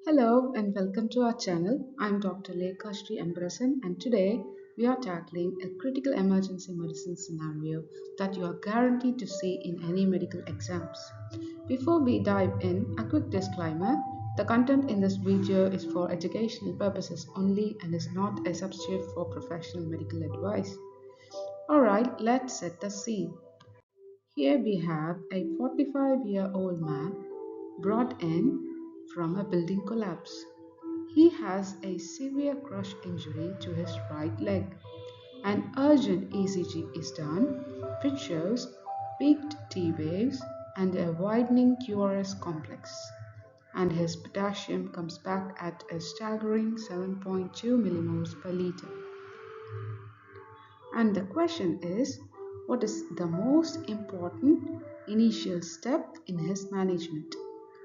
Hello and welcome to our channel. I'm Dr. Lekha Sri Ambrasan and today we are tackling a critical emergency medicine scenario that you are guaranteed to see in any medical exams. Before we dive in, a quick disclaimer. The content in this video is for educational purposes only and is not a substitute for professional medical advice. Alright, let's set the scene. Here we have a 45-year-old man brought in from a building collapse. He has a severe crush injury to his right leg. An urgent ECG is done, which shows peaked T waves and a widening QRS complex. And his potassium comes back at a staggering 7.2 millimoles per liter. And the question is, what is the most important initial step in his management?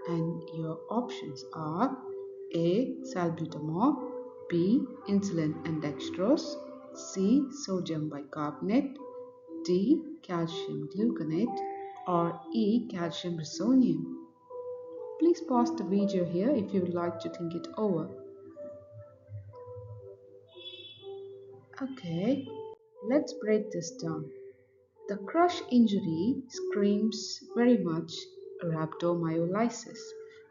And your options are A. Salbutamol, B. Insulin and dextrose, C. Sodium bicarbonate, D. Calcium gluconate, or E. Calcium resonium. Please pause the video here if you would like to think it over. Okay, let's break this down. The crush injury screams very much rhabdomyolysis,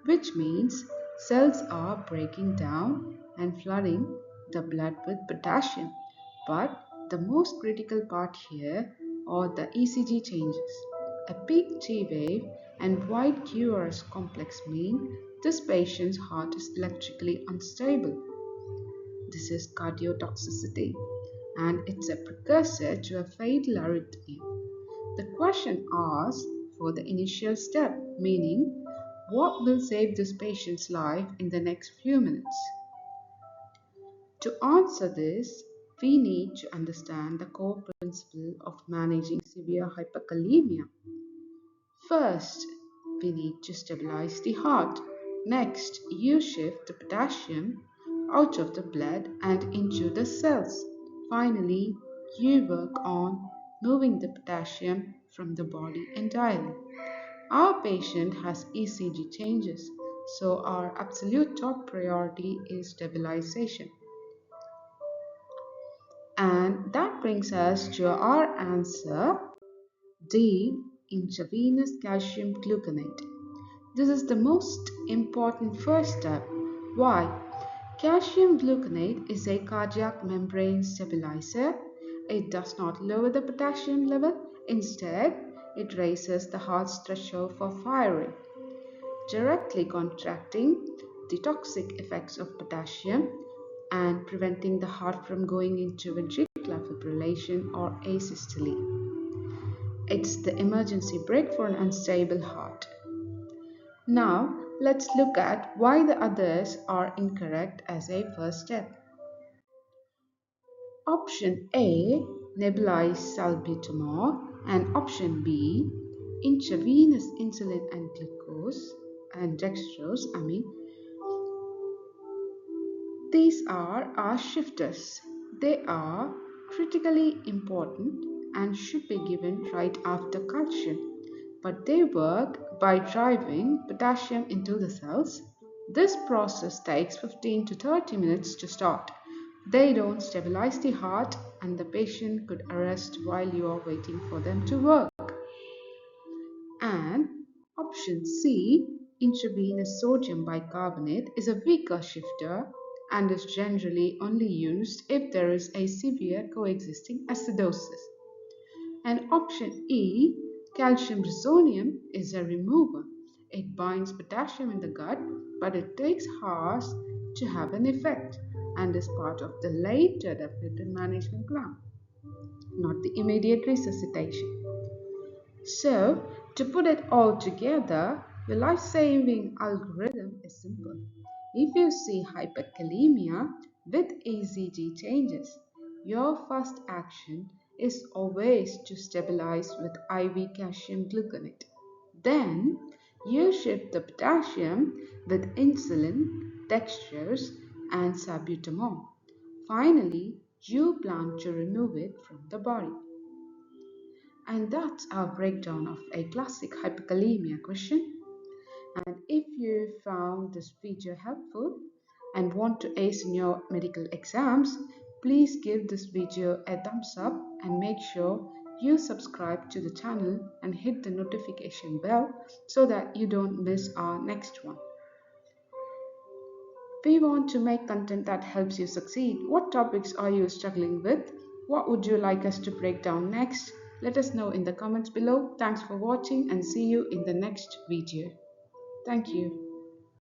which means cells are breaking down and flooding the blood with potassium. But the most critical part here are the ECG changes. A peak T wave and wide QRS complex mean this patient's heart is electrically unstable. This is cardiotoxicity, and it's a precursor to a fatal arrhythmia. The question asks for the initial step, meaning what will save this patient's life in the next few minutes. To answer this, we need to understand the core principle of managing severe hyperkalemia. First, we need to stabilize the heart. Next, you shift the potassium out of the blood and into the cells. Finally, you work on moving the potassium from the body entirely. Our patient has ECG changes, so our absolute top priority is stabilization. And that brings us to our answer D. Intravenous calcium gluconate. This is the most important first step. Why? Calcium gluconate is a cardiac membrane stabilizer. It does not lower the potassium level. Instead, it raises the heart's threshold for firing, directly contracting the toxic effects of potassium and preventing the heart from going into ventricular fibrillation or asystole. It's the emergency brake for an unstable heart. Now, let's look at why the others are incorrect as a first step. Option A, nebulized salbutamol, and option B, intravenous insulin and glucose and dextrose, these are our shifters. They are critically important and should be given right after calcium, but they work by driving potassium into the cells. This process takes 15 to 30 minutes to start. They don't stabilize the heart, and the patient could arrest while you are waiting for them to work. And option C, intravenous sodium bicarbonate, is a weaker shifter and is generally only used if there is a severe coexisting acidosis. And option E, calcium resonium, is a remover. It binds potassium in the gut, but it takes hours to have an effect and is part of the later definitive management plan, not the immediate resuscitation. So, to put it all together, your life-saving algorithm is simple. If you see hyperkalemia with ECG changes, your first action is always to stabilize with IV calcium gluconate. Then, you shift the potassium with insulin, dextrose, and salbutamol. Finally, you plan to remove it from the body. And that's our breakdown of a classic hyperkalemia question. And if you found this video helpful and want to ace in your medical exams, please give this video a thumbs up and make sure you subscribe to the channel and hit the notification bell so that you don't miss our next one. We want to make content that helps you succeed. What topics are you struggling with? What would you like us to break down next? Let us know in the comments below. Thanks for watching and see you in the next video. Thank you.